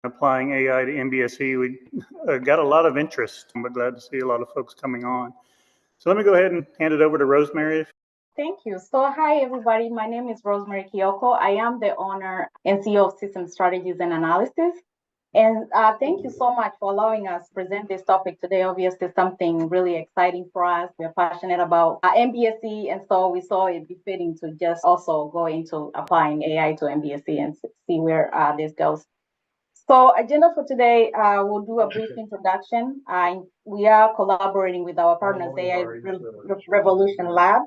applying AI to MBSE. We got a lot of interest. I'm glad to see a lot of folks coming on. So let me go ahead and hand it over to Rosemary. Thank you. So hi, everybody. My name is Rosemary Kioko. I am the owner and CEO of System Strategies and Analysis. And thank you so much for allowing us to present this topic today. Obviously, something really exciting for us. We're passionate about MBSE, and so we saw it befitting to just also go into applying AI to MBSE and see where this goes. So agenda for today, we'll do a brief introduction. We are collaborating with our partners, AI Revolution Lab.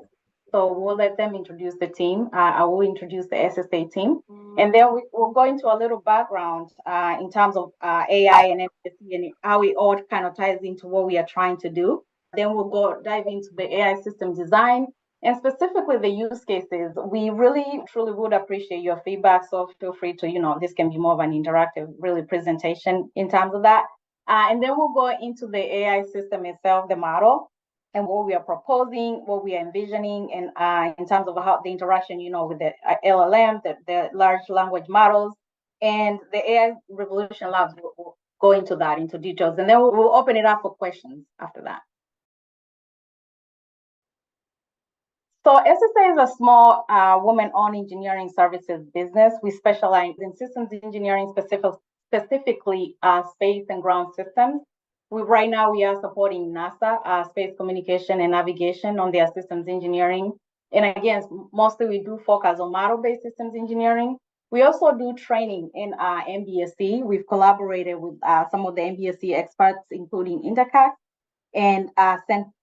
So we'll let them introduce the team. I will introduce the SSA team. And then we'll go into a little background in terms of AI and MBSE and how it all kind of ties into what we are trying to do. Then we'll go dive into the AI system design and specifically the use cases. We really, truly would appreciate your feedback. So feel free to, this can be more of an interactive, really presentation in terms of that. And then we'll go into the AI system itself, the model, and what we are proposing, what we are envisioning, and in terms of how the interaction, with the LLM, the large language models, and the AI Revolution Labs will go into that, into details. And then we'll open it up for questions after that. So SSA is a small women-owned engineering services business. We specialize in systems engineering, specifically space and ground systems. Right now, we are supporting NASA, space communication and navigation on their systems engineering. And again, mostly we do focus on model-based systems engineering. We also do training in MBSE. We've collaborated with some of the MBSE experts, including Intercac and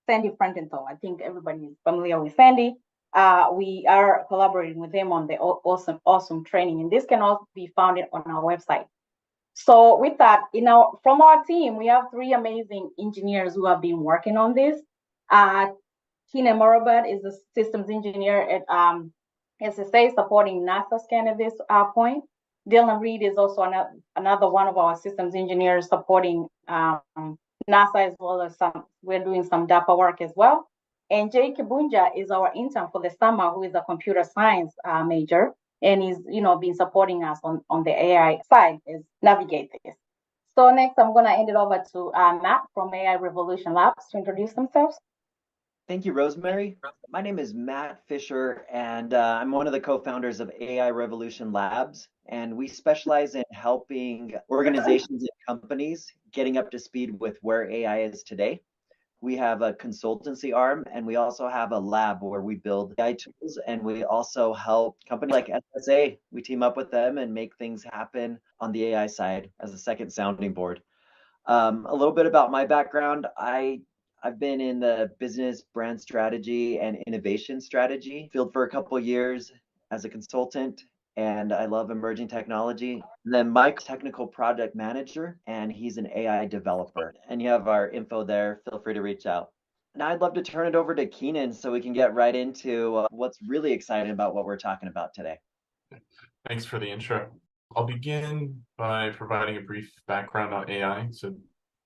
Sandy Frankenthal. I think everybody is familiar with Sandy. We are collaborating with them on the awesome training. And this can also be found on our website. So with that, from our team, we have 3 amazing engineers who have been working on this. Tina Morabad is a systems engineer at SSA supporting NASA scan at this point. Dylan Reed is also another one of our systems engineers supporting NASA, as well as we're doing some DAPA work as well. And Jay Kibunja is our intern for the summer, who is a computer science major. And he's, been supporting us on the AI side is navigate this. So next, I'm going to hand it over to Matt from AI Revolution Labs to introduce themselves. Thank you, Rosemary. My name is Matt Fisher, and I'm one of the co-founders of AI Revolution Labs. And we specialize in helping organizations and companies getting up to speed with where AI is today. We have a consultancy arm, and we also have a lab where we build AI tools, and we also help companies like SSA. We team up with them and make things happen on the AI side as a second sounding board. A little bit about my background. I've been in the business, brand strategy, and innovation strategy field for a couple of years as a consultant, and I love emerging technology. And then Mike's technical project manager, and he's an AI developer. And you have our info there. Feel free to reach out. Now I'd love to turn it over to Keenan so we can get right into what's really exciting about what we're talking about today. Thanks for the intro. I'll begin by providing a brief background on AI. So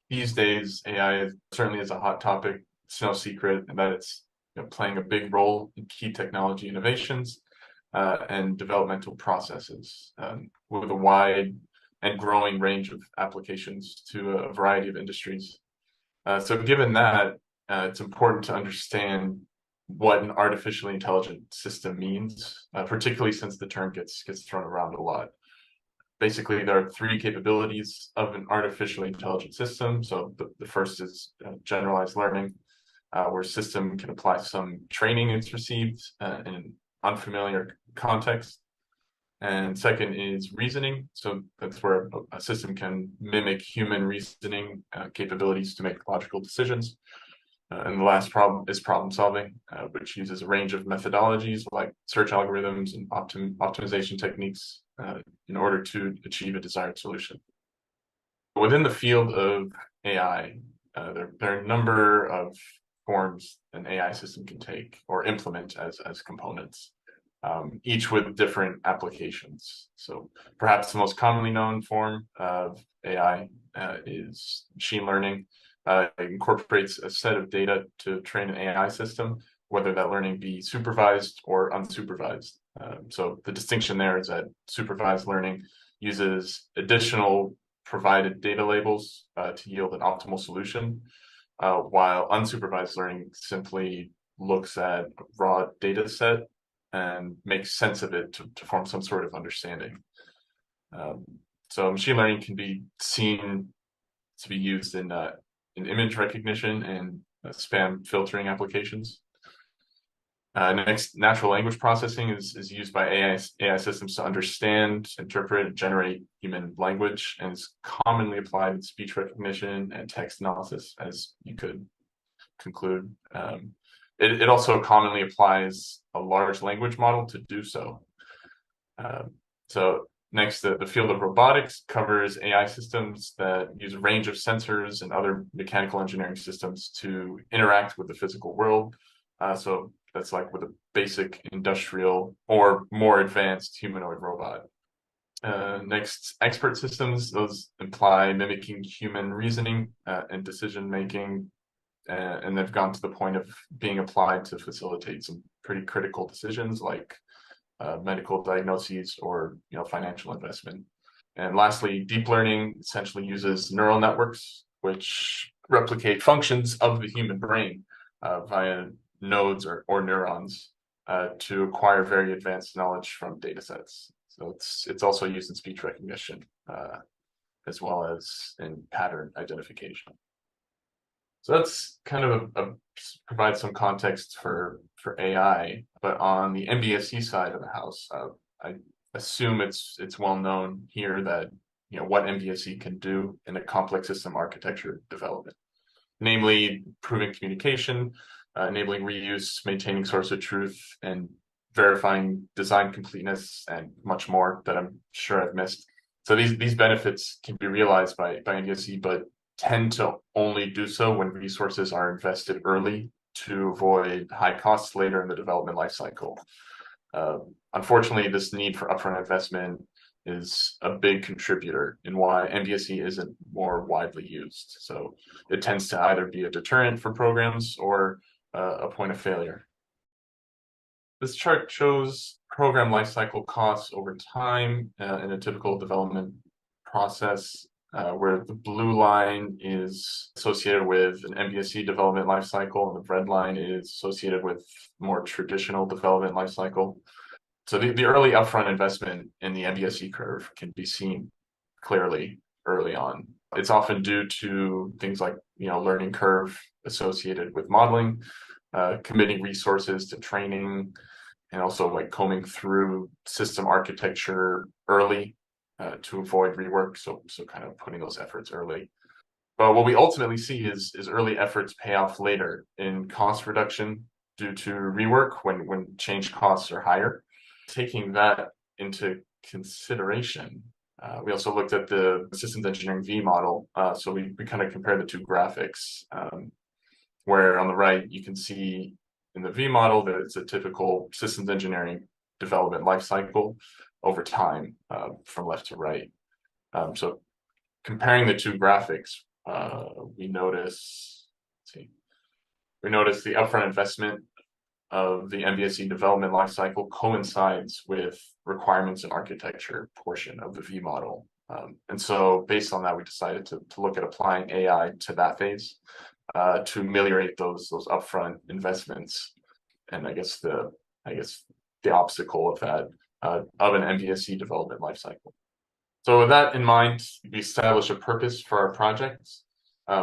these days, AI certainly is a hot topic. It's no secret that it's playing a big role in key technology innovations and developmental processes with a wide and growing range of applications to a variety of industries. So given that, it's important to understand what an artificially intelligent system means, particularly since the term gets thrown around a lot. Basically, there are 3 capabilities of an artificially intelligent system. So the first is generalized learning, where a system can apply some training it's received in an unfamiliar context. And second is reasoning. So that's where a system can mimic human reasoning capabilities to make logical decisions. And the last problem is problem solving, which uses a range of methodologies like search algorithms and optimization techniques in order to achieve a desired solution. Within the field of AI, there are a number of forms an AI system can take or implement as components, each with different applications. So perhaps the most commonly known form of AI is machine learning. It incorporates a set of data to train an AI system, whether that learning be supervised or unsupervised. So the distinction there is that supervised learning uses additional provided data labels to yield an optimal solution, while unsupervised learning simply looks at a raw data set and makes sense of it to form some sort of understanding. So machine learning can be seen to be used in image recognition and spam filtering applications. Next, natural language processing is used by AI systems to understand, interpret, and generate human language, and is commonly applied in speech recognition and text analysis, as you could conclude. It also commonly applies a large language model to do so. So next, the field of robotics covers AI systems that use a range of sensors and other mechanical engineering systems to interact with the physical world. So that's like with a basic industrial or more advanced humanoid robot. Next, expert systems, those imply mimicking human reasoning and decision making, and they've gone to the point of being applied to facilitate some pretty critical decisions like medical diagnoses or financial investment. And lastly, deep learning essentially uses neural networks which replicate functions of the human brain via nodes or neurons to acquire very advanced knowledge from data sets. So it's also used in speech recognition as well as in pattern identification. So that's kind of provide some context for AI, but on the MBSE side of the house, I assume it's well known here that what MBSE can do in a complex system architecture development, namely improving communication, enabling reuse, maintaining source of truth, and verifying design completeness, and much more that I'm sure I've missed. So these benefits can be realized by MBSE, but tend to only do so when resources are invested early to avoid high costs later in the development lifecycle. Unfortunately, this need for upfront investment is a big contributor in why MBSE isn't more widely used. So it tends to either be a deterrent for programs or a point of failure. This chart shows program lifecycle costs over time in a typical development process, where the blue line is associated with an MBSE development lifecycle and the red line is associated with more traditional development lifecycle. So the early upfront investment in the MBSE curve can be seen clearly early on. It's often due to things like learning curve associated with modeling, committing resources to training, and also like combing through system architecture early to avoid rework. So kind of putting those efforts early. But what we ultimately see is early efforts pay off later in cost reduction due to rework when change costs are higher. Taking that into consideration, we also looked at the systems engineering V model. So we kind of compare the two graphics, where on the right you can see in the V model that it's a typical systems engineering development lifecycle over time from left to right. So comparing the two graphics, we notice the upfront investment of the MBSE development lifecycle coincides with requirements and architecture portion of the V model. And so based on that, we decided to look at applying AI to that phase to ameliorate those upfront investments, and I guess the obstacle of that of an MBSE development lifecycle. So with that in mind, we established a purpose for our projects,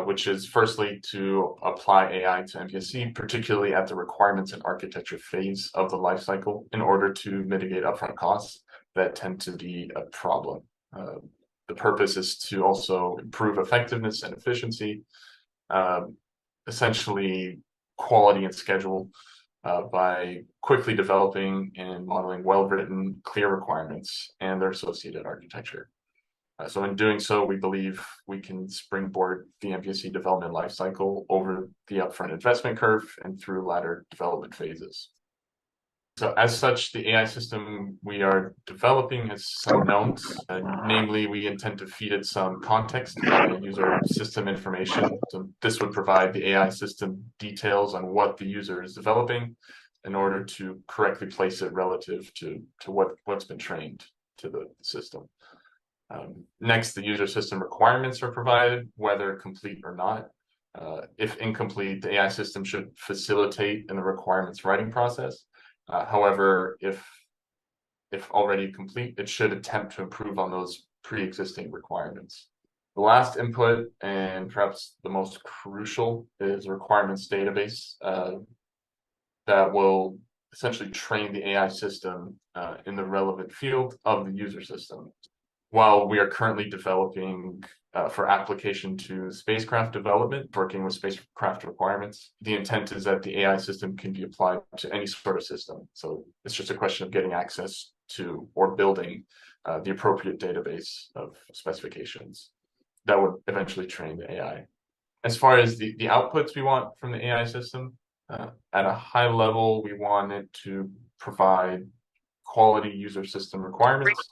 which is firstly to apply AI to MBSE, particularly at the requirements and architecture phase of the lifecycle, in order to mitigate upfront costs that tend to be a problem. The purpose is to also improve effectiveness and efficiency, essentially quality and schedule, by quickly developing and modeling well-written, clear requirements and their associated architecture. So in doing so, we believe we can springboard the MBSE development lifecycle over the upfront investment curve and through latter development phases. So as such, the AI system we are developing has some knowns, namely we intend to feed it some context and user system information. So this would provide the AI system details on what the user is developing in order to correctly place it relative to what's been trained to the system. Next, the user system requirements are provided, whether complete or not. If incomplete, the AI system should facilitate in the requirements writing process. However, if already complete, it should attempt to improve on those pre-existing requirements. The last input, and perhaps the most crucial, is a requirements database that will essentially train the AI system in the relevant field of the user system. While we are currently developing for application to spacecraft development, working with spacecraft requirements, the intent is that the AI system can be applied to any sort of system. So it's just a question of getting access to or building the appropriate database of specifications that would eventually train the AI. As far as the outputs we want from the AI system, at a high level, we want it to provide quality user system requirements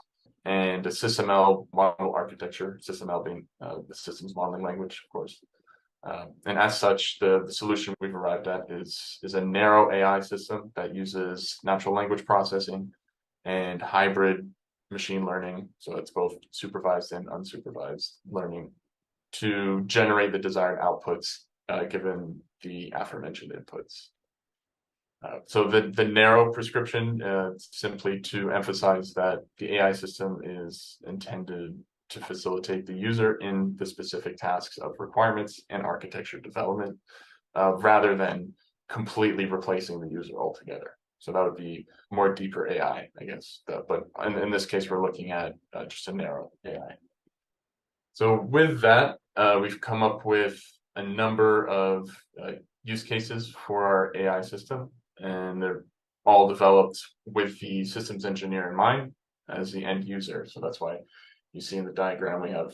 and a SysML model architecture, SysML being the systems modeling language, of course. And as such, the solution we've arrived at is a narrow AI system that uses natural language processing and hybrid machine learning, so it's both supervised and unsupervised learning, to generate the desired outputs given the aforementioned inputs. So the narrow prescription simply to emphasize that the AI system is intended to facilitate the user in the specific tasks of requirements and architecture development, rather than completely replacing the user altogether. So that would be more deeper AI, I guess. But in this case, we're looking at just a narrow AI. So with that, we've come up with a number of use cases for our AI system, and they're all developed with the systems engineer in mind as the end user. So that's why you see in the diagram we have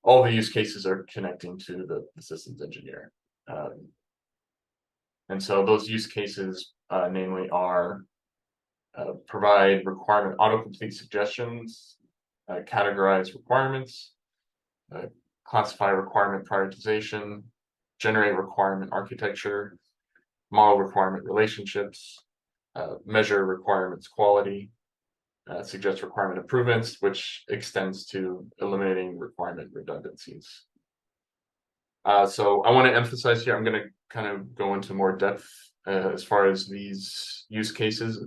all the use cases are connecting to the systems engineer. And so those use cases, namely, are provide requirement autocomplete suggestions, categorize requirements, classify requirement prioritization, generate requirement architecture, model requirement relationships, measure requirements quality, suggest requirement improvements, which extends to eliminating requirement redundancies. So I want to emphasize here, I'm going to kind of go into more depth as far as these use cases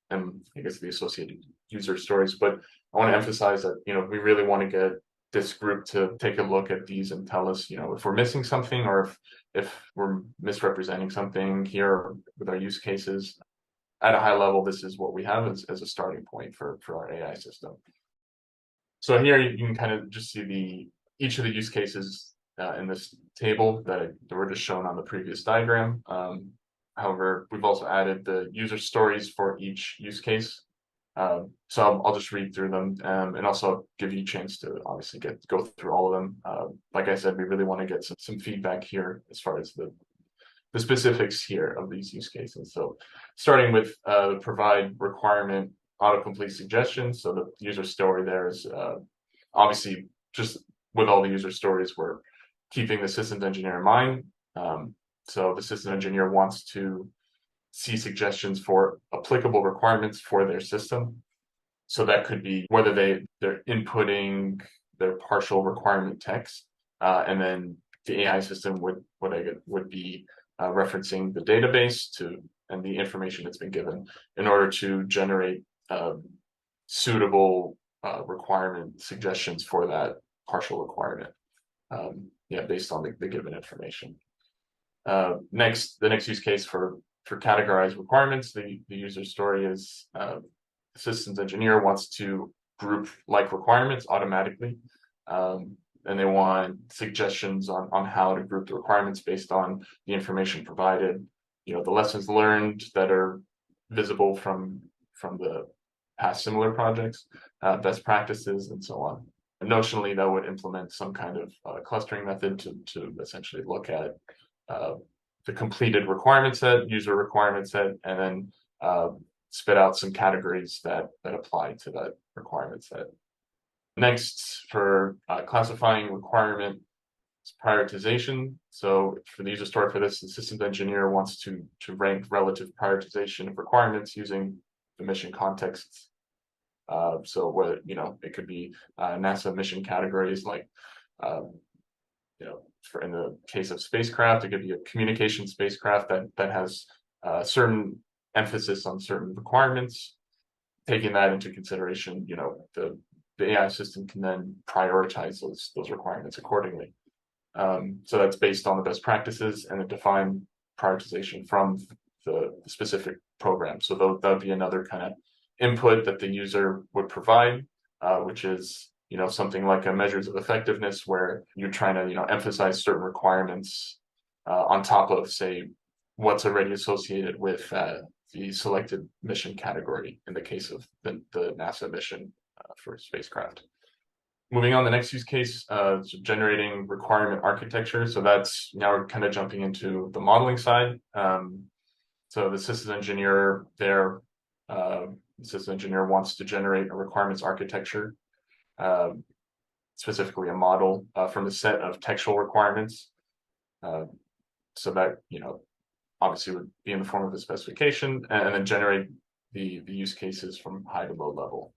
and I guess the associated user stories, but I want to emphasize that, we really want to get this group to take a look at these and tell us, if we're missing something or if we're misrepresenting something here with our use cases. At a high level, this is what we have as a starting point for our AI system. So here you can kind of just see each of the use cases in this table that were just shown on the previous diagram. However, we've also added the user stories for each use case. So I'll just read through them and also give you a chance to obviously go through all of them. Like I said, we really want to get some feedback here as far as the specifics here of these use cases. So starting with provide requirement autocomplete suggestions. So the user story there is obviously just with all the user stories, we're keeping the systems engineer in mind. So the system engineer wants to see suggestions for applicable requirements for their system. So that could be whether they're inputting their partial requirement text, and then the AI system would be referencing the database and the information that's been given in order to generate suitable requirement suggestions for that partial requirement. Based on the given information. The next use case for categorized requirements, the user story is the systems engineer wants to group like requirements automatically, and they want suggestions on how to group the requirements based on the information provided, the lessons learned that are visible from the past similar projects, best practices, and so on. And notionally, that would implement some kind of clustering method to essentially look at the completed requirement set, user requirement set, and then spit out some categories that apply to that requirement set. Next, for classifying requirement prioritization. So for the user story for this, the systems engineer wants to rank relative prioritization of requirements using the mission context So whether, it could be NASA mission categories like, for in the case of spacecraft, it could be a communication spacecraft that has certain emphasis on certain requirements. Taking that into consideration, the AI system can then prioritize those requirements accordingly. So that's based on the best practices and a defined prioritization from the specific program. So that would be another kind of input that the user would provide, which is something like a measures of effectiveness, where you're trying to emphasize certain requirements on top of, say, what's already associated with the selected mission category in the case of the NASA mission for spacecraft. Moving on, the next use case, generating requirement architecture. So that's, now we're kind of jumping into the modeling side. So the systems engineer wants to generate a requirements architecture, specifically a model from a set of textual requirements. So that, obviously would be in the form of a specification, and then generate the use cases from high to low level.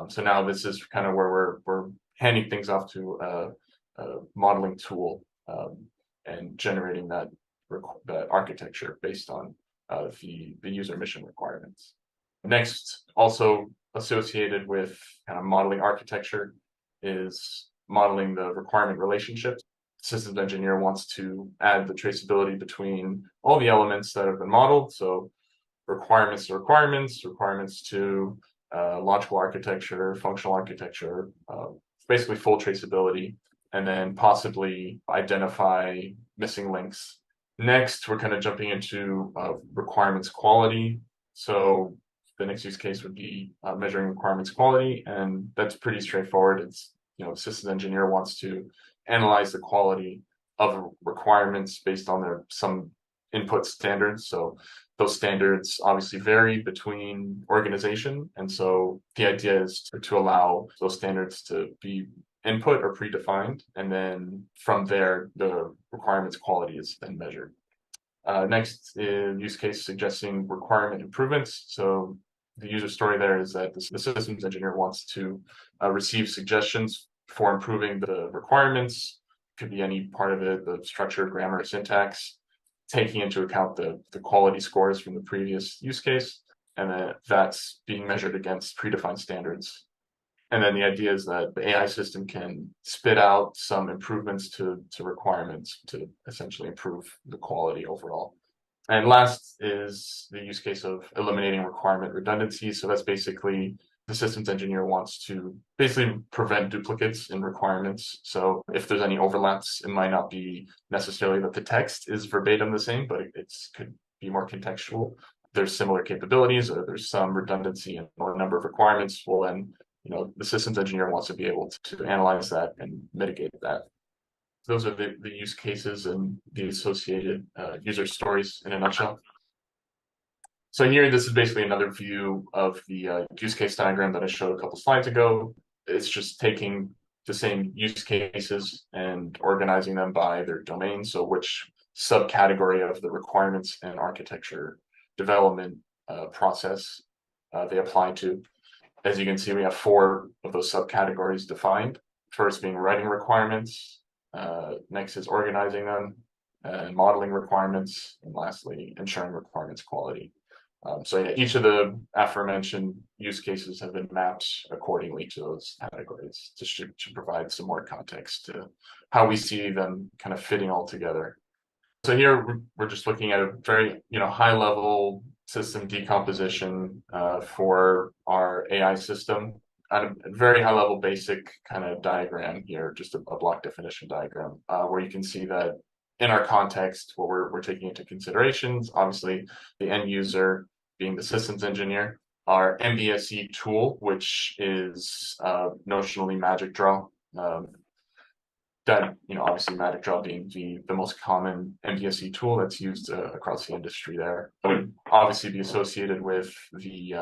So now this is kind of where we're handing things off to a modeling tool and generating that architecture based on the user mission requirements. Next, also associated with kind of modeling architecture, is modeling the requirement relationships. Systems engineer wants to add the traceability between all the elements that have been modeled. So requirements to requirements to logical architecture, functional architecture, basically full traceability, and then possibly identify missing links. Next, we're kind of jumping into requirements quality. So the next use case would be measuring requirements quality, and that's pretty straightforward. It's, the systems engineer wants to analyze the quality of requirements based on some input standards. So those standards obviously vary between organization, and so the idea is to allow those standards to be input or predefined, and then from there the requirements quality is then measured. Next is use case suggesting requirement improvements. So the user story there is that the systems engineer wants to receive suggestions for improving the requirements. Could be any part of it, the structure, grammar, syntax, taking into account the quality scores from the previous use case, and then that's being measured against predefined standards. And then the idea is that the AI system can spit out some improvements to requirements to essentially improve the quality overall. And last is the use case of eliminating requirement redundancy. So that's basically the systems engineer wants to basically prevent duplicates in requirements. So if there's any overlaps, it might not be necessarily that the text is verbatim the same, but it could be more contextual. There's similar capabilities, or there's some redundancy in a number of requirements. Well, then, the systems engineer wants to be able to analyze that and mitigate that. Those are the use cases and the associated user stories in a nutshell. So here, this is basically another view of the use case diagram that I showed a couple slides ago. It's just taking the same use cases and organizing them by their domain. So which subcategory of the requirements and architecture development process they apply to. As you can see, we have 4 of those subcategories defined. First being writing requirements, next is organizing them, and modeling requirements, and lastly, ensuring requirements quality. So yeah, each of the aforementioned use cases have been mapped accordingly to those categories, just to provide some more context to how we see them kind of fitting all together. So here we're just looking at a very high level system decomposition for our AI system. At a very high level basic kind of diagram here, just a block definition diagram, where you can see that in our context, what we're taking into considerations, obviously the end user being the systems engineer, our MBSE tool, which is notionally Magic Draw. That, obviously Magic Draw being the most common MBSE tool that's used across the industry there. It would obviously be associated with the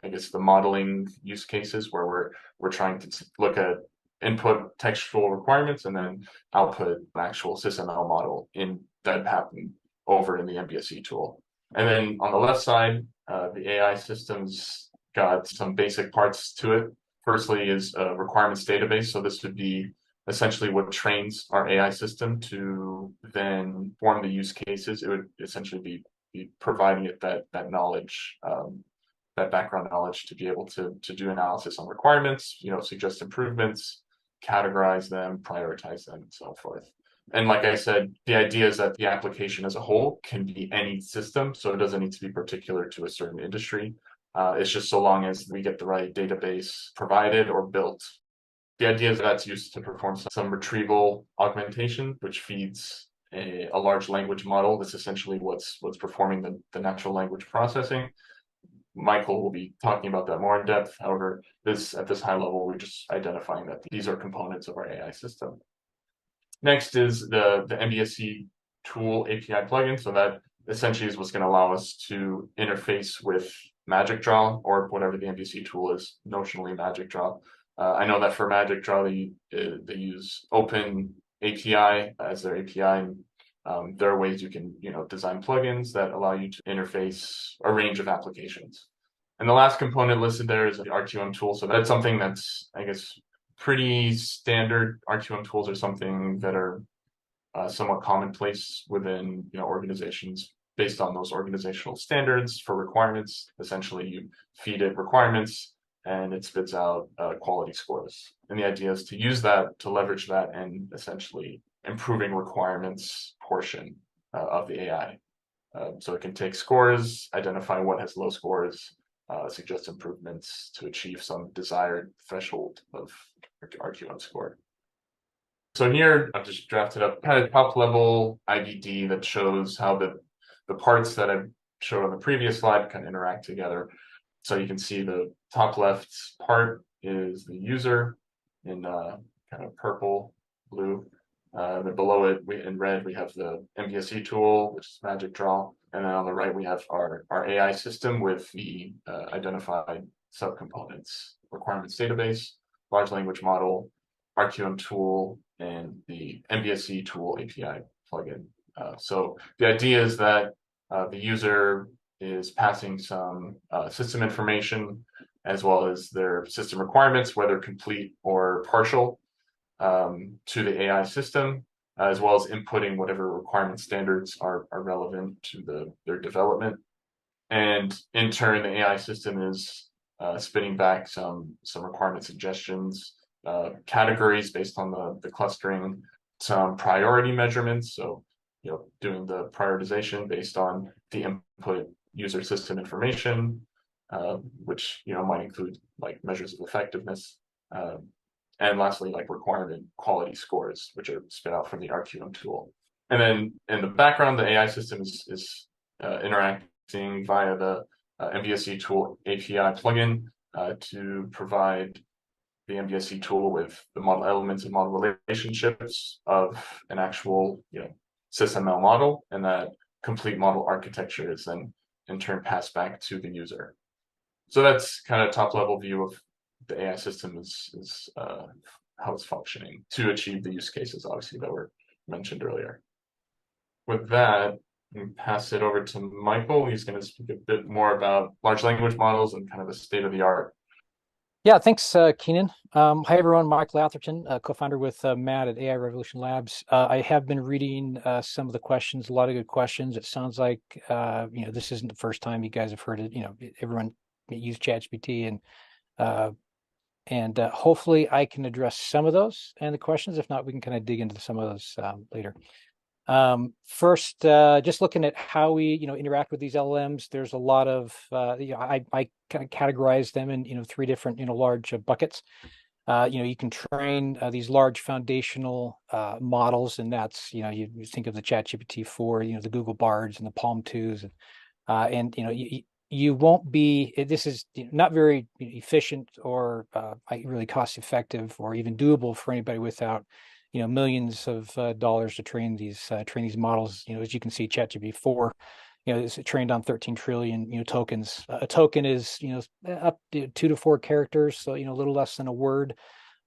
the modeling use cases, where we're trying to look at input textual requirements and then output an actual SysML model in that happen over in the MBSE tool. And then on the left side, the AI systems got some basic parts to it. Firstly is a requirements database. So this would be essentially what trains our AI system to then form the use cases. It would essentially be providing it that knowledge, that background knowledge to be able to do analysis on requirements, suggest improvements, categorize them, prioritize them, and so forth. And like I said, the idea is that the application as a whole can be any system, so it doesn't need to be particular to a certain industry. It's just so long as we get the right database provided or built. The idea is that's used to perform some retrieval augmentation, which feeds a large language model. That's essentially what's performing the natural language processing. Michael will be talking about that more in depth. However, at this high level, we're just identifying that these are components of our AI system. Next is the MBSE tool API plugin. So that essentially is what's going to allow us to interface with Magic Draw, or whatever the MBSE tool is, notionally Magic Draw. I know that for Magic Draw, they use Open API as their API. And there are ways you can design plugins that allow you to interface a range of applications. And the last component listed there is the RQM tool. So that's something that's, I guess, pretty standard. RQM tools are something that are somewhat commonplace within organizations based on those organizational standards for requirements. Essentially, you feed it requirements and it spits out quality scores. And the idea is to use that, to leverage that, and essentially improving requirements portion of the AI. So it can take scores, identify what has low scores, suggest improvements to achieve some desired threshold of RQM score. So here I've just drafted up kind of top level IBD that shows how the parts that I showed on the previous slide kind of interact together. So you can see the top left part is the user in kind of purple, blue. Then below it, in red, we have the MBSE tool, which is Magic Draw. And then on the right, we have our AI system with the identified subcomponents: requirements database, large language model, RQM tool, and the MBSE tool API plugin. So the idea is that the user is passing some system information as well as their system requirements, whether complete or partial, to the AI system, as well as inputting whatever requirement standards are relevant to their development. And in turn, the AI system is spitting back some requirement suggestions, categories based on the clustering, some priority measurements. So, doing the prioritization based on the input user system information, which, might include like measures of effectiveness. And lastly, like requirement quality scores, which are spit out from the RQM tool. And then in the background, the AI system is interacting via the MBSE tool API plugin to provide the MBSE tool with the model elements and model relationships of an actual, SysML model, and that complete model architecture is then in turn passed back to the user. So that's kind of top level view of the AI system is how it's functioning to achieve the use cases, obviously, that were mentioned earlier. With that, I'm going to pass it over to Michael. He's going to speak a bit more about large language models and kind of the state of the art. Yeah, thanks, Keenan. Hi, everyone. Michael Atherton, co-founder with Matt at AI Revolution Labs. I have been reading some of the questions, a lot of good questions. It sounds like, this isn't the first time you guys have heard it. Everyone use ChatGPT, and hopefully I can address some of those and the questions. If not, we can kind of dig into some of those later. First, just looking at how we, interact with these LLMs, there's a lot of, I kind of categorize them in, 3 different, large buckets. You can train these large foundational models, and that's, you think of the ChatGPT 4, the Google Bards and the Palm 2s, and you won't be, this is not very efficient or really cost effective or even doable for anybody without millions of dollars to train these models. As you can see, ChatGPT 4, is trained on 13 trillion tokens. A token is up to 2 to 4 characters, so a little less than a word,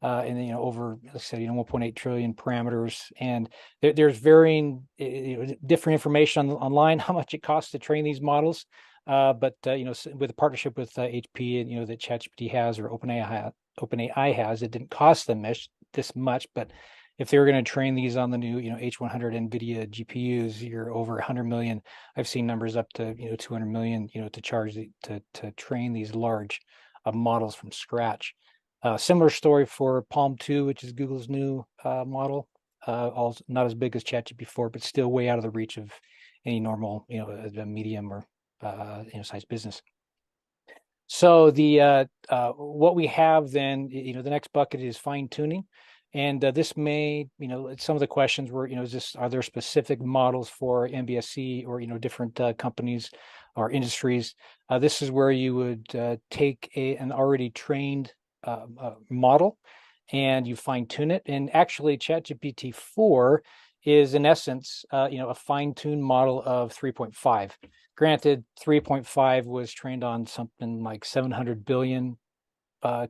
and then over, let's say 1.8 trillion parameters. And there's varying different information online how much it costs to train these models. But with a partnership with HP and that ChatGPT has or OpenAI has, it didn't cost them this much. But if they were going to train these on the new H100 NVIDIA GPUs, you're over 100 million. I've seen numbers up to 200 million to charge to train these large models from scratch. Similar story for Palm 2, which is Google's new model. Also not as big as ChatGPT-4, but still way out of the reach of any normal, a medium or size business. So the what we have then, the next bucket is fine tuning, and this may, some of the questions were, are there specific models for MBSE or different companies or industries? This is where you would take an already trained model and you fine tune it. And actually, ChatGPT 4 is in essence, a fine-tuned model of 3.5. Granted, 3.5 was trained on something like 700 billion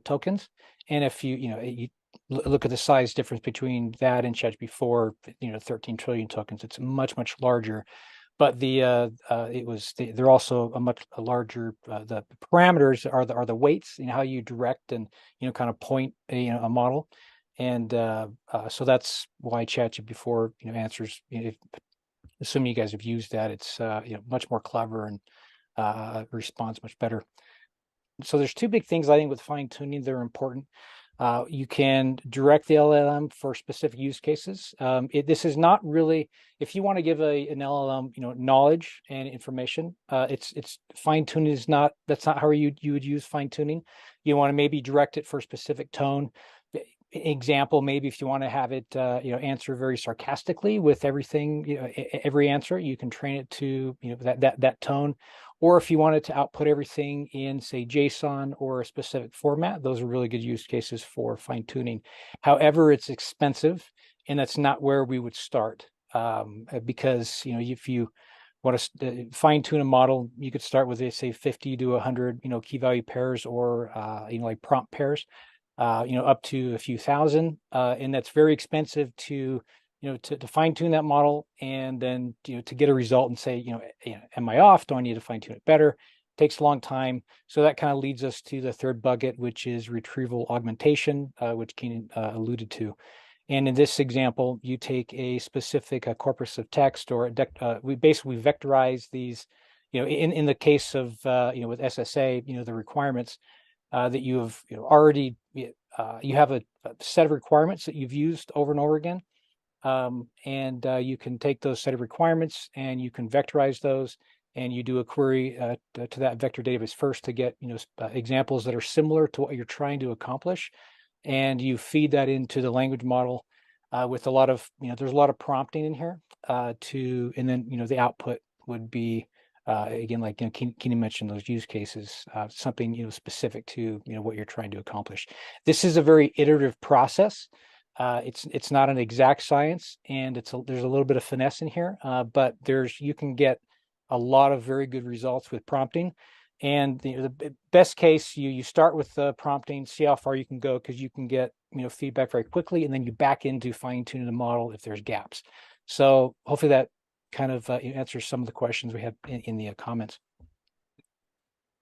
tokens, and if you look at the size difference between that and ChatGPT 4, 13 trillion tokens, it's much larger. But they're also a much larger. The parameters are the weights, how you direct and kind of point a model. And so that's why ChatGPT 4 answers, assuming you guys have used that, it's much more clever and responds much better. So there's two big things I think with fine tuning that are important. You can direct the LLM for specific use cases. This is not really, if you want to give an LLM knowledge and information, it's fine tuning that's not how you would use fine tuning. You want to maybe direct it for a specific tone. Example, maybe if you want to have it answer very sarcastically with everything, every answer, you can train it to that tone. Or if you want it to output everything in, say, JSON or a specific format, those are really good use cases for fine tuning. However, it's expensive, and that's not where we would start, because if you want to fine tune a model, you could start with, say, 50 to 100 key value pairs or like prompt pairs. Up to a few thousand, and that's very expensive to fine tune that model, and then to get a result and say, am I off? Do I need to fine tune it better? It takes a long time. So that kind of leads us to the third bucket, which is retrieval augmentation, which Keenan alluded to. And in this example, you take a specific corpus of text, or we basically vectorize these. In the case of with SSA, the requirements. That you have already, you have a set of requirements that you've used over and over again. And you can take those set of requirements and you can vectorize those, and you do a query to that vector database first to get examples that are similar to what you're trying to accomplish. And you feed that into the language model with a lot of, there's a lot of prompting in here and then, the output would be, again, like Keenan mentioned, those use cases, something specific to what you're trying to accomplish. This is a very iterative process. It's not an exact science, and there's a little bit of finesse in here, but you can get a lot of very good results with prompting. And the best case, you start with prompting, see how far you can go, because you can get feedback very quickly, and then you back into fine tuning the model if there's gaps. So hopefully that kind of answers some of the questions we had in the comments.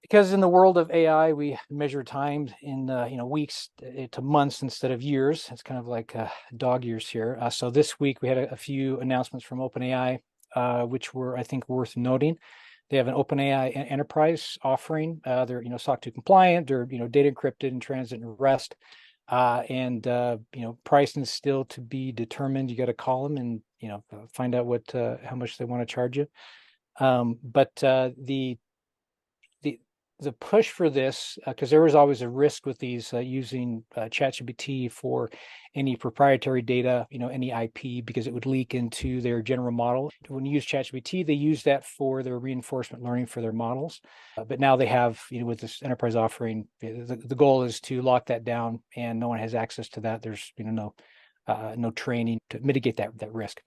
Because in the world of AI, we measure time in weeks to months instead of years. It's kind of like dog years here. So this week we had a few announcements from OpenAI, which were, I think, worth noting. They have an OpenAI enterprise offering. They're SOC 2 compliant. They're data encrypted in transit and rest. And pricing is still to be determined. You got to call them and find out how much they want to charge you. But the push for this, because there was always a risk with these using ChatGPT for any proprietary data, any IP, because it would leak into their general model. When you use ChatGPT, they use that for their reinforcement learning for their models. But now they have, with this enterprise offering, the goal is to lock that down, and no one has access to that. There's no training to mitigate that risk.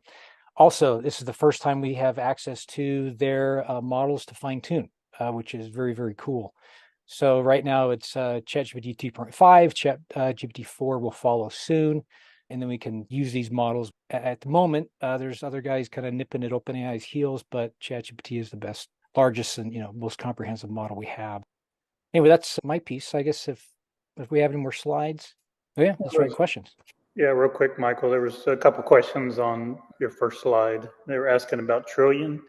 Also, this is the first time we have access to their models to fine tune, which is very, very cool. So right now it's ChatGPT 2.5, ChatGPT 4 will follow soon, and then we can use these models. At the moment, there's other guys kind of nipping at OpenAI's heels, but ChatGPT is the best largest and most comprehensive model we have. Anyway, that's my piece. I guess if we have any more slides. Oh yeah, that's right. Questions. Yeah, real quick, Michael, there was a couple questions on your first slide. They were asking about trillion.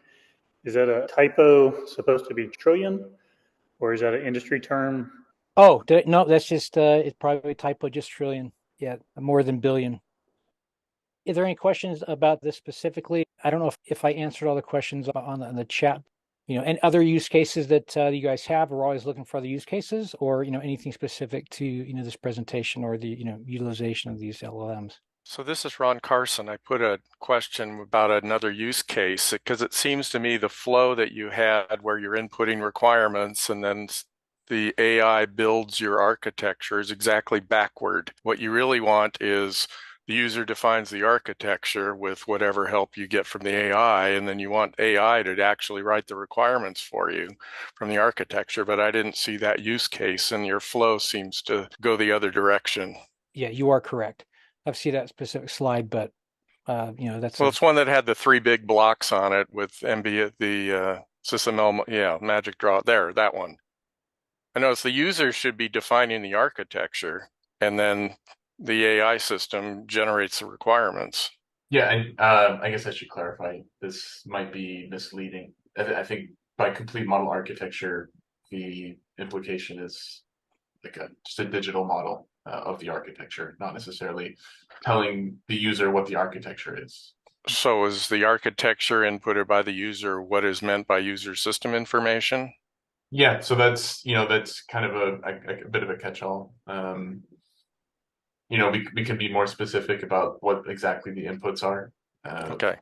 Is that a typo, supposed to be trillion, or is that an industry term? Oh, no, that's just it's probably a typo, just trillion. Yeah, more than billion. Is there any questions about this specifically? I don't know if I answered all the questions on the chat. And other use cases that you guys have. We're always looking for other use cases, or anything specific to this presentation or the utilization of these LLMs. So this is Ron Carson. I put a question about another use case because it seems to me the flow that you had where you're inputting requirements and then the AI builds your architecture is exactly backward. What you really want is the user defines the architecture with whatever help you get from the AI, and then you want AI to actually write the requirements for you from the architecture. But I didn't see that use case, and your flow seems to go the other direction. Yeah, you are correct. I've seen that specific slide, but that's it's one that had the 3 big blocks on it with the system magic draw there, that one. I notice the user should be defining the architecture, and then the AI system generates the requirements. Yeah, and I guess I should clarify. This might be misleading. I think by complete model architecture, the implication is like just a digital model of the architecture, not necessarily telling the user what the architecture is. So is the architecture inputted by the user what is meant by user system information? Yeah, so that's kind of a bit of a catch-all. We can be more specific about what exactly the inputs are. Okay.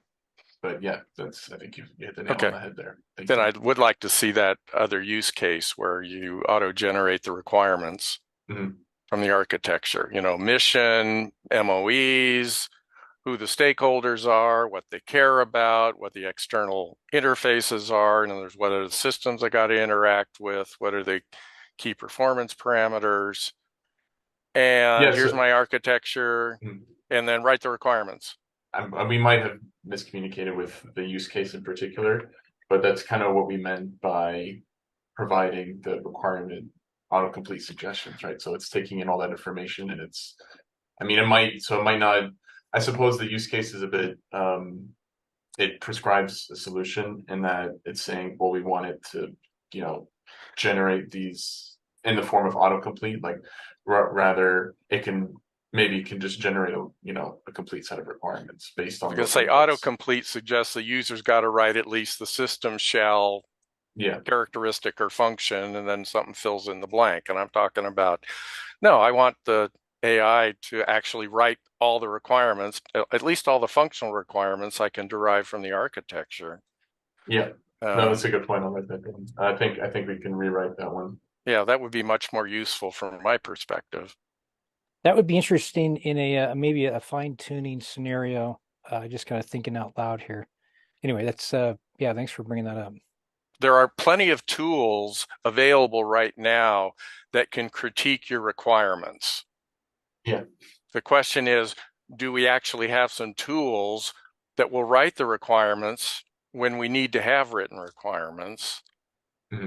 But yeah, I think you hit the nail on the head there. Then I would like to see that other use case where you auto-generate the requirements from the architecture. Mission, MOEs, who the stakeholders are, what they care about, what the external interfaces are, and there's what are the systems I got to interact with, what are the key performance parameters, and here's my architecture, and then write the requirements. We might have miscommunicated with the use case in particular, but that's kind of what we meant by providing the requirement autocomplete suggestions, right? So it's taking in all that information, and it might not. I suppose the use case is a bit, it prescribes a solution in that it's saying, well, we want it to, generate these in the form of autocomplete, like rather it can just generate a complete set of requirements based on. I'm going to say autocomplete suggests the user's got to write at least the system shall characteristic or function, and then something fills in the blank. And I'm talking about, no, I want the AI to actually write all the requirements, at least all the functional requirements I can derive from the architecture. Yeah, no, that's a good point. I like that one. I think we can rewrite that one. Yeah, that would be much more useful from my perspective. That would be interesting in a maybe a fine-tuning scenario. Just kind of thinking out loud here. Anyway, that's thanks for bringing that up. There are plenty of tools available right now that can critique your requirements. Yeah. The question is, do we actually have some tools that will write the requirements when we need to have written requirements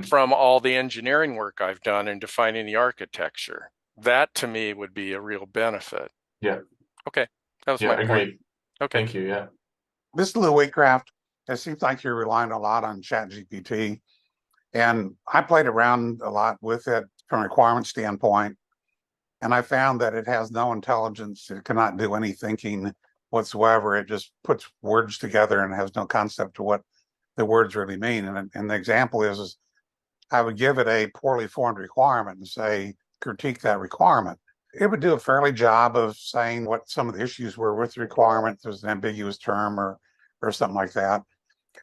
from all the engineering work I've done in defining the architecture? That to me would be a real benefit. Yeah. Okay. That was my point. Okay. Thank you. Yeah. This is Lou Wheatcraft. It seems like you're relying a lot on ChatGPT. And I played around a lot with it from a requirement standpoint. And I found that it has no intelligence. It cannot do any thinking whatsoever. It just puts words together and has no concept to what the words really mean. And the example is I would give it a poorly formed requirement and say, critique that requirement. It would do a fairly job of saying what some of the issues were with the requirement. There's an ambiguous term or something like that.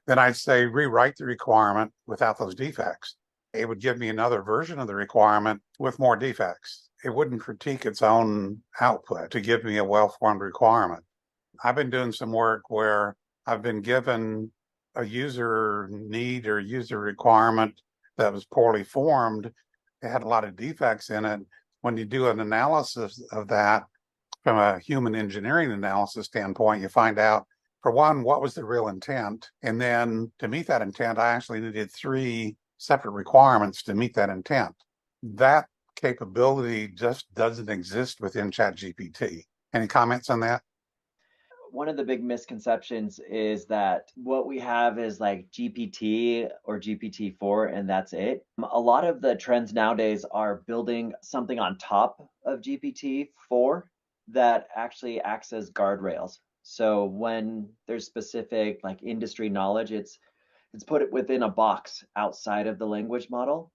Then I'd say, rewrite the requirement without those defects. It would give me another version of the requirement with more defects. It wouldn't critique its own output to give me a well-formed requirement. I've been doing some work where I've been given a user need or user requirement that was poorly formed. It had a lot of defects in it. When you do an analysis of that from a human engineering analysis standpoint, you find out For one, what was the real intent? And then to meet that intent, I actually needed 3 separate requirements to meet that intent. That capability just doesn't exist within ChatGPT. Any comments on that? One of the big misconceptions is that what we have is like GPT or GPT-4 and that's it. A lot of the trends nowadays are building something on top of GPT-4 that actually acts as guardrails. So when there's specific like industry knowledge, it's put it within a box outside of the language model,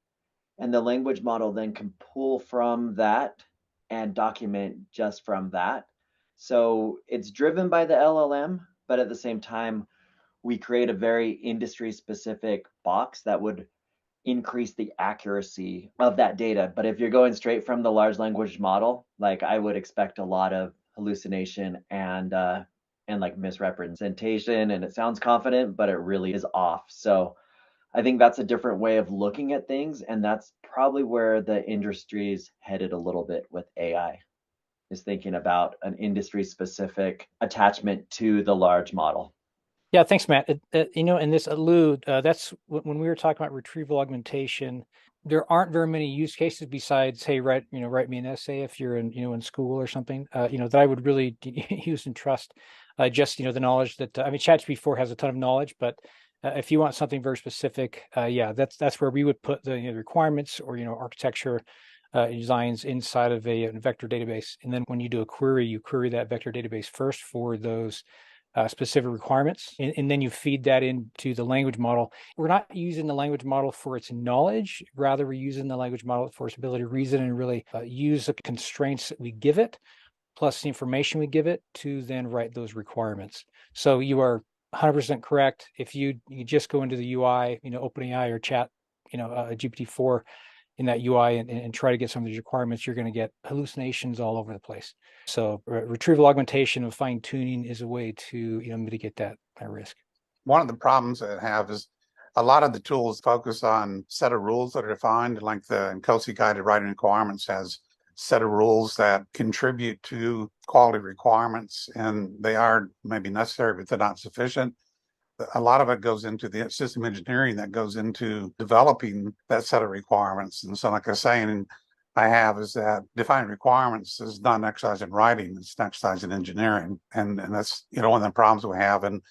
and the language model then can pull from that and document just from that. So it's driven by the LLM, but at the same time, we create a very industry specific box that would increase the accuracy of that data. But if you're going straight from the large language model, like I would expect a lot of hallucination and like misrepresentation, and it sounds confident, but it really is off. So I think that's a different way of looking at things, and that's probably where the industry's headed a little bit with AI, is thinking about an industry specific attachment to the large model. Yeah, thanks, Matt. And this allude, that's when we were talking about retrieval augmentation, there aren't very many use cases besides, hey, write me an essay if you're in school or something, that I would really use and trust. Just, the knowledge that, ChatGPT-4 has a ton of knowledge, but if you want something very specific, yeah, that's where we would put the requirements or, architecture designs inside of a vector database. And then when you do a query, you query that vector database first for those specific requirements, and then you feed that into the language model. We're not using the language model for its knowledge, rather we're using the language model for its ability to reason and really use the constraints that we give it, plus the information we give it to then write those requirements. So you are 100% correct. If you just go into the UI, OpenAI or Chat, GPT-4 in that UI and try to get some of these requirements, you're going to get hallucinations all over the place. So retrieval augmentation and fine tuning is a way to mitigate that risk. One of the problems that I have is a lot of the tools focus on set of rules that are defined, like the NCOSE guided writing requirements has set of rules that contribute to quality requirements, and they are maybe necessary, but they're not sufficient. A lot of it goes into the system engineering that goes into developing that set of requirements. And so, like I was saying, I have is that defining requirements is not an exercise in writing, it's an exercise in engineering. And that's, one of the problems we have. And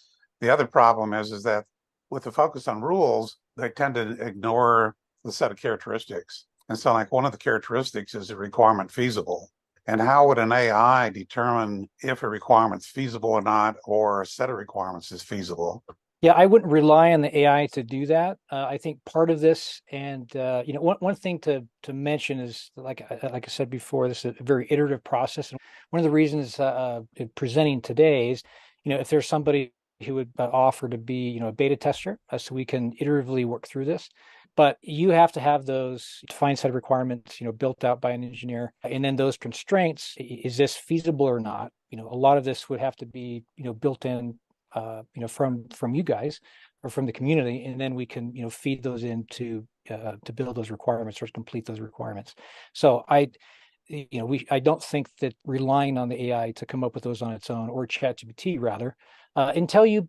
the other problem is that with the focus on rules, they tend to ignore the set of characteristics. And so, like, one of the characteristics is the requirement feasible. And how would an AI determine if a requirement's feasible or not, or a set of requirements is feasible? Yeah, I wouldn't rely on the AI to do that. I think part of this, and one thing to mention is, like I said before, this is a very iterative process. And one of the reasons presenting today is, if there's somebody who would offer to be, a beta tester, so we can iteratively work through this. But you have to have those defined set of requirements, built out by an engineer, and then those constraints. Is this feasible or not? A lot of this would have to be, built in, from you guys or from the community, and then we can, feed those into to build those requirements or complete those requirements. So I don't think that relying on the AI to come up with those on its own, or ChatGPT rather, until you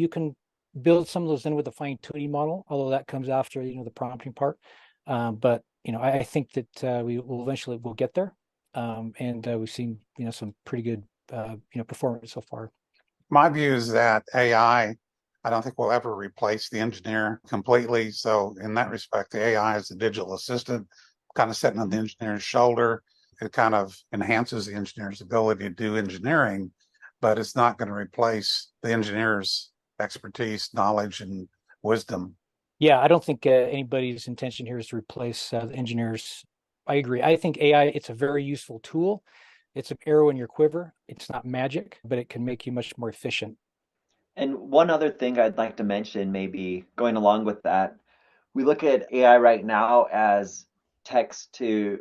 can build some of those in with the fine tuning model, although that comes after the prompting part. But I think that we will eventually get there, and we've seen some pretty good performance so far. My view is that AI, I don't think will ever replace the engineer completely. So in that respect, the AI is a digital assistant, kind of sitting on the engineer's shoulder. It kind of enhances the engineer's ability to do engineering, but it's not going to replace the engineer's expertise, knowledge, and wisdom. Yeah, I don't think anybody's intention here is to replace the engineers. I agree. I think AI, it's a very useful tool. It's an arrow in your quiver. It's not magic, but it can make you much more efficient. And one other thing I'd like to mention, maybe going along with that, we look at AI right now as text to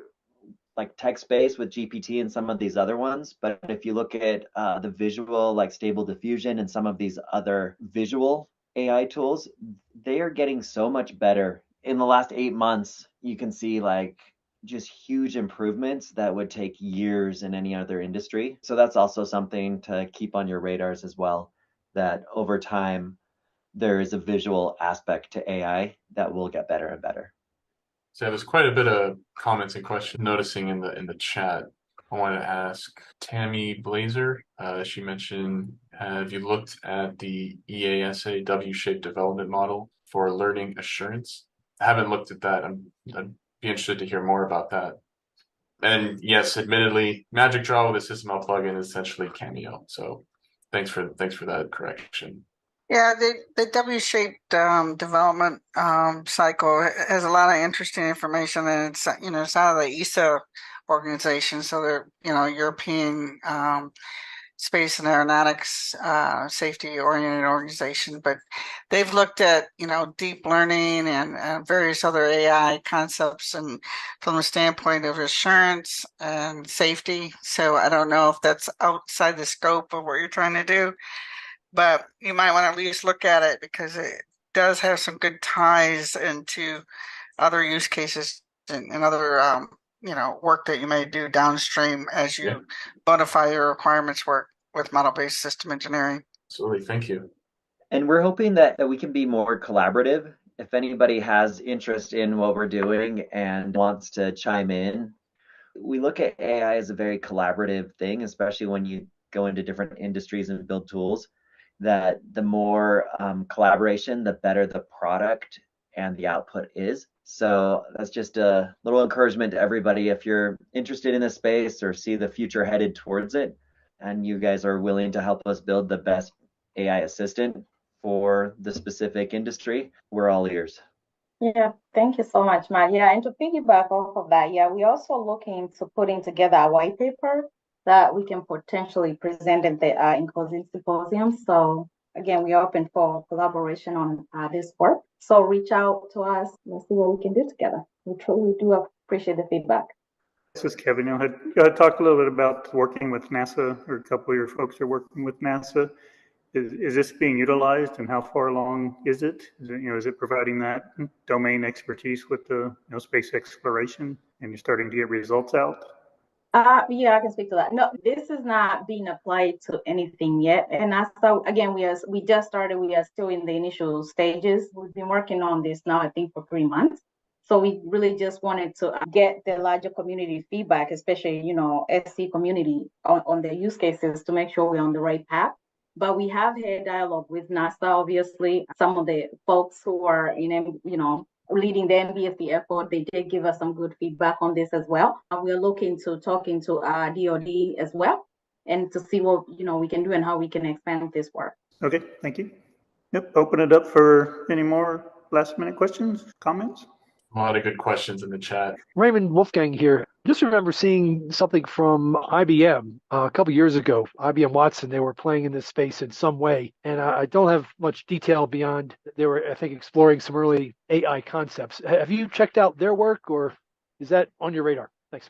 like text-based with GPT and some of these other ones. But if you look at the visual, like Stable Diffusion and some of these other visual AI tools, they are getting so much better. In the last 8 months, you can see like just huge improvements that would take years in any other industry. So that's also something to keep on your radars as well, that over time, there is a visual aspect to AI that will get better and better. So there's quite a bit of comments and questions noticing in the chat. I wanted to ask Tammy Blazer. She mentioned, have you looked at the EASA W-shaped development model for learning assurance? I haven't looked at that. I'd be interested to hear more about that. And yes, admittedly, Magic Draw with a SysML plugin is essentially Cameo. So thanks for that correction. Yeah, the W-shaped development cycle has a lot of interesting information, and it's it's out of the ESA organization, so they're European space and aeronautics safety oriented organization, but they've looked at deep learning and various other AI concepts, and from the standpoint of assurance and safety. So I don't know if that's outside the scope of what you're trying to do, but you might want to at least look at it because it does have some good ties into other use cases and other work that you may do downstream as you modify your requirements work with model-based system engineering. Absolutely, thank you. And we're hoping that we can be more collaborative. If anybody has interest in what we're doing and wants to chime in, we look at AI as a very collaborative thing, especially when you go into different industries and build tools, that the more collaboration, the better the product and the output is. So that's just a little encouragement to everybody. If you're interested in this space or see the future headed towards it, and you guys are willing to help us build the best AI assistant for the specific industry, we're all ears. Yeah, thank you so much, Matt. Yeah, and to piggyback off of that, yeah, we're also looking to putting together a white paper that we can potentially present at the in-closing symposium. So again, we are open for collaboration on this work. So reach out to us. Let's see what we can do together. We truly do appreciate the feedback. This is Kevin. You had talked a little bit about working with NASA, or a couple of your folks are working with NASA. Is this being utilized, and how far along is it? Is it providing that domain expertise with the space exploration, and you're starting to get results out? Yeah, I can speak to that. No, this is not being applied to anything yet. And so again, we just started. We are still in the initial stages. We've been working on this now, I think, for 3 months. So we really just wanted to get the larger community feedback, especially, SC community on the use cases to make sure we're on the right path. But we have had dialogue with NASA, obviously. Some of the folks who are leading the MBSE effort, they did give us some good feedback on this as well. We're looking to talking to DoD as well, and to see what we can do and how we can expand this work. Okay, thank you. Yep, open it up for any more last minute questions, comments. A lot of good questions in the chat. Raymond Wolfgang here. Just remember seeing something from IBM a couple years ago. IBM Watson, they were playing in this space in some way. And I don't have much detail beyond, they were, I think, exploring some early AI concepts. Have you checked out their work, or is that on your radar? Thanks.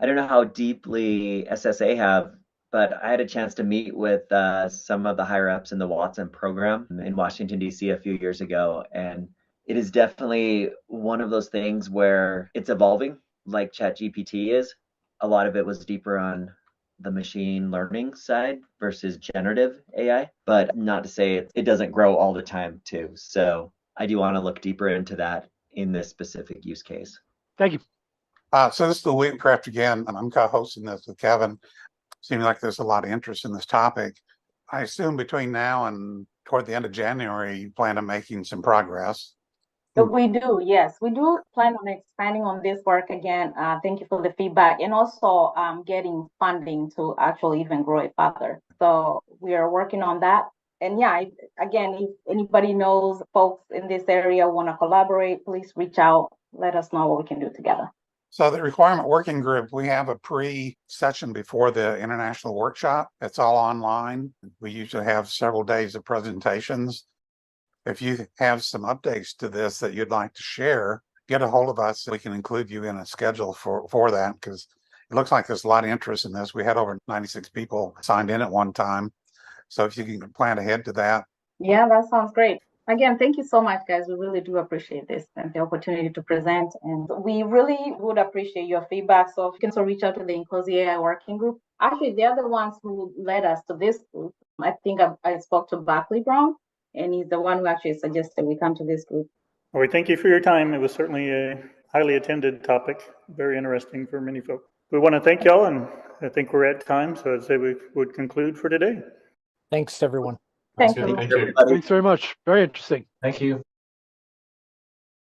I don't know how deeply SSA have, but I had a chance to meet with some of the higher ups in the Watson program in Washington, D.C. a few years ago. And it is definitely one of those things where it's evolving, like ChatGPT is. A lot of it was deeper on the machine learning side versus generative AI, but not to say it doesn't grow all the time too. So I do want to look deeper into that in this specific use case. Thank you. So this is the Wheatcraft again, and I'm co-hosting this with Kevin. Seems like there's a lot of interest in this topic. I assume between now and toward the end of January, you plan on making some progress. We do, yes. We do plan on expanding on this work again. Thank you for the feedback, and also getting funding to actually even grow it further. So we are working on that. And yeah, again, if anybody knows folks in this area want to collaborate, please reach out. Let us know what we can do together. So the requirement working group, we have a pre-session before the international workshop. It's all online. We usually have several days of presentations. If you have some updates to this that you'd like to share, get a hold of us. We can include you in a schedule for that, because it looks like there's a lot of interest in this. We had over 96 people signed in at one time. So if you can plan ahead to that. Yeah, that sounds great. Again, thank you so much, guys. We really do appreciate this and the opportunity to present. And we really would appreciate your feedback. So if you can reach out to the Inclusive AI Working Group, Actually, they're the ones who led us to this group. I think I spoke to Barclay Brown, and he's the one who actually suggested we come to this group. Well, we thank you for your time. It was certainly a highly attended topic, very interesting for many folks. We want to thank y'all, and I think we're at time, so I'd say we would conclude for today. Thanks, everyone. Thank That's good. you. Thank you. Everybody. Thanks very much. Very interesting. Thank you.